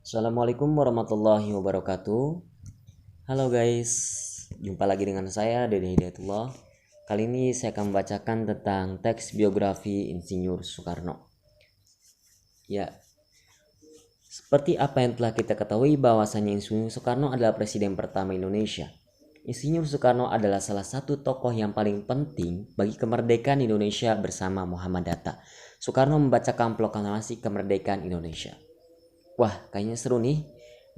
Assalamualaikum warahmatullahi wabarakatuh. Halo guys, jumpa lagi dengan saya Dede Hidayatullah. Kali ini saya akan membacakan tentang teks biografi Insinyur Soekarno. Ya, seperti apa yang telah kita ketahui bahwasanya Insinyur Soekarno adalah presiden pertama Indonesia. Insinyur Soekarno adalah salah satu tokoh yang paling penting bagi kemerdekaan Indonesia bersama Muhammad Hatta. Soekarno membacakan proklamasi kemerdekaan Indonesia. Wah, kayaknya seru nih.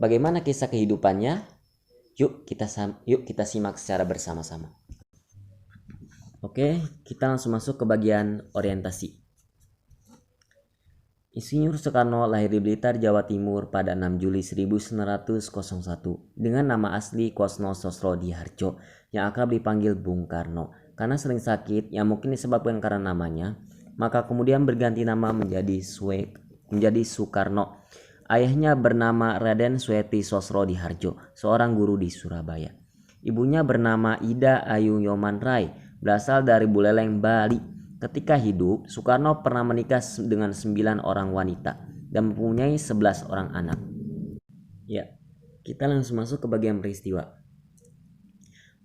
Bagaimana kisah kehidupannya? Yuk kita simak secara bersama-sama. Oke, kita langsung masuk ke bagian orientasi. Insinyur Soekarno lahir di Blitar, Jawa Timur pada 6 Juli 1901 dengan nama asli Kosno Sosrodiharjo yang akrab dipanggil Bung Karno. Karena sering sakit yang mungkin disebabkan karena namanya, maka kemudian berganti nama menjadi Soekarno. Ayahnya bernama Raden Sweti Sosrodiharjo, seorang guru di Surabaya. Ibunya bernama Ida Ayu Yoman Rai, berasal dari Buleleng, Bali. Ketika hidup, Soekarno pernah menikah dengan 9 orang wanita dan mempunyai 11 orang anak. Ya, kita langsung masuk ke bagian peristiwa.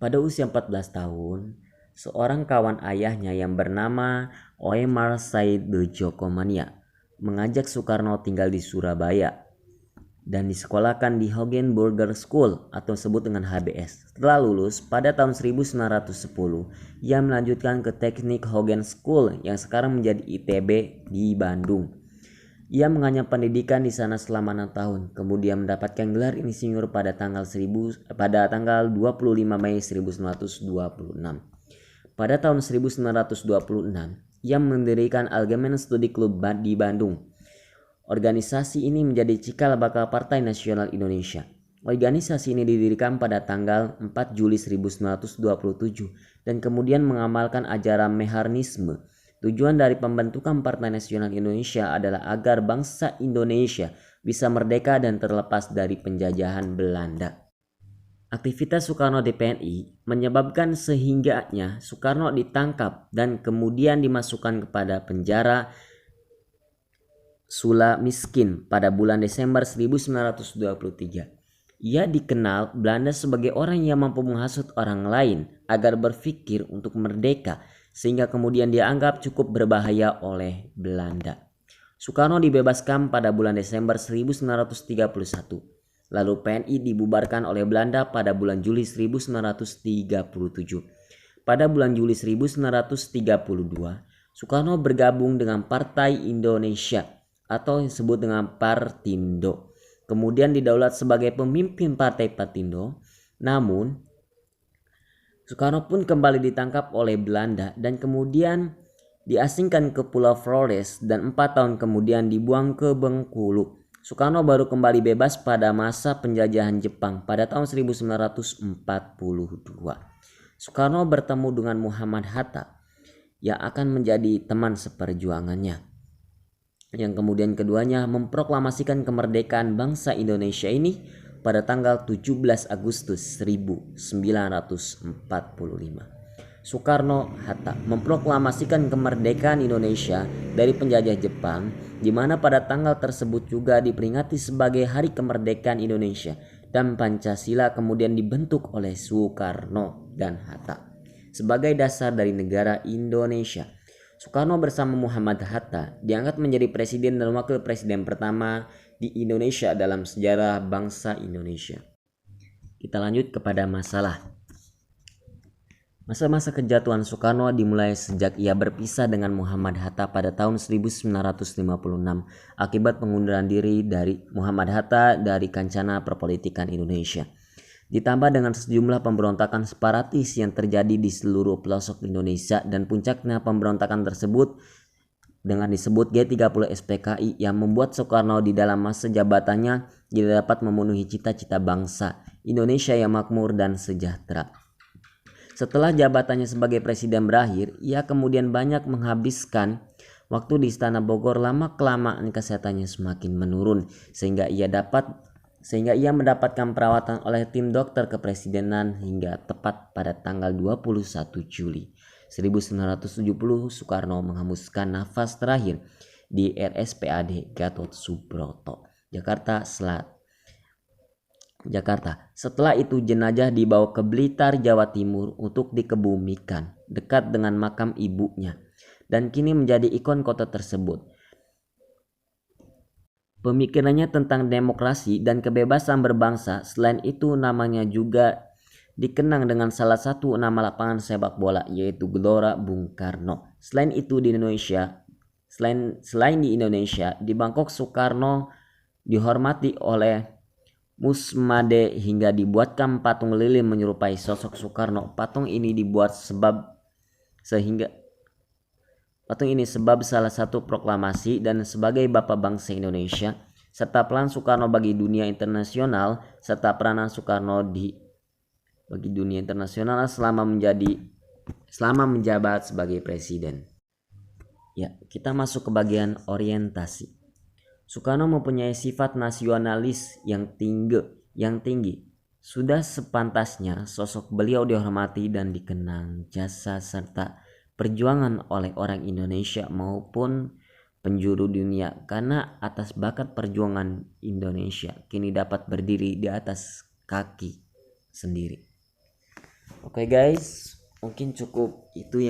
Pada usia 14 tahun, seorang kawan ayahnya yang bernama Oemar Said Jokomania mengajak Soekarno tinggal di Surabaya dan disekolahkan di Hogenburger School atau disebut dengan HBS. Setelah lulus pada tahun 1910, ia melanjutkan ke Teknik Hogen School yang sekarang menjadi ITB di Bandung. Ia mengenyam pendidikan di sana selama 6 tahun, kemudian mendapatkan gelar insinyur pada tanggal 25 Mei 1926. Pada tahun 1926, ia mendirikan Algemene Studi Club di Bandung. Organisasi ini menjadi cikal bakal Partai Nasional Indonesia. Organisasi ini didirikan pada tanggal 4 Juli 1927 dan kemudian mengamalkan ajaran Meharnisme. Tujuan dari pembentukan Partai Nasional Indonesia adalah agar bangsa Indonesia bisa merdeka dan terlepas dari penjajahan Belanda. Aktivitas Soekarno di PNI menyebabkan sehingganya Soekarno ditangkap dan kemudian dimasukkan kepada penjara Sula Miskin pada bulan Desember 1923. Ia dikenal Belanda sebagai orang yang mampu menghasut orang lain agar berpikir untuk merdeka, sehingga kemudian dianggap cukup berbahaya oleh Belanda. Soekarno dibebaskan pada bulan Desember 1931. Lalu PNI dibubarkan oleh Belanda pada bulan Juli 1937. Pada bulan Juli 1932, Soekarno bergabung dengan Partai Indonesia atau yang disebut dengan Partindo. Kemudian didaulat sebagai pemimpin Partai Partindo. Namun, Soekarno pun kembali ditangkap oleh Belanda dan kemudian diasingkan ke Pulau Flores dan 4 tahun kemudian dibuang ke Bengkulu. Soekarno baru kembali bebas pada masa penjajahan Jepang pada tahun 1942. Soekarno bertemu dengan Muhammad Hatta yang akan menjadi teman seperjuangannya, yang kemudian keduanya memproklamasikan kemerdekaan bangsa Indonesia ini pada tanggal 17 Agustus 1945. Soekarno-Hatta memproklamasikan kemerdekaan Indonesia dari penjajah Jepang, di mana pada tanggal tersebut juga diperingati sebagai Hari Kemerdekaan Indonesia, dan Pancasila kemudian dibentuk oleh Soekarno dan Hatta sebagai dasar dari negara Indonesia. Soekarno bersama Muhammad Hatta diangkat menjadi presiden dan wakil presiden pertama di Indonesia dalam sejarah bangsa Indonesia. Kita lanjut kepada masalah. Masa-masa kejatuhan Soekarno dimulai sejak ia berpisah dengan Muhammad Hatta pada tahun 1956 akibat pengunduran diri dari Muhammad Hatta dari kancana perpolitikan Indonesia. Ditambah dengan sejumlah pemberontakan separatis yang terjadi di seluruh pelosok Indonesia, dan puncaknya pemberontakan tersebut dengan disebut G30 SPKI yang membuat Soekarno di dalam masa jabatannya tidak dapat memenuhi cita-cita bangsa Indonesia yang makmur dan sejahtera. Setelah jabatannya sebagai presiden berakhir, ia kemudian banyak menghabiskan waktu di Istana Bogor. Lama-kelamaan kesehatannya semakin menurun sehingga ia mendapatkan perawatan oleh tim dokter kepresidenan hingga tepat pada tanggal 21 Juli 1970 Soekarno menghembuskan nafas terakhir di RSPAD Gatot Subroto, Jakarta Jakarta. Setelah itu jenazah dibawa ke Blitar, Jawa Timur untuk dikebumikan dekat dengan makam ibunya dan kini menjadi ikon kota tersebut. Pemikirannya tentang demokrasi dan kebebasan berbangsa, selain itu namanya juga dikenang dengan salah satu nama lapangan sepak bola yaitu Gelora Bung Karno. Selain di Indonesia, di Bangkok Soekarno dihormati oleh Musmade hingga dibuatkan patung lilin menyerupai sosok Soekarno. Patung ini sebab salah satu proklamasi dan sebagai Bapak Bangsa Indonesia serta peran Soekarno bagi dunia internasional serta peranan Soekarno bagi dunia internasional selama menjabat sebagai presiden. Ya, kita masuk ke bagian orientasi. Soekarno mempunyai sifat nasionalis yang tinggi. Sudah sepantasnya sosok beliau dihormati dan dikenang jasa serta perjuangan oleh orang Indonesia maupun penjuru dunia, karena atas bakat perjuangan Indonesia kini dapat berdiri di atas kaki sendiri. Oke guys, mungkin cukup itu ya.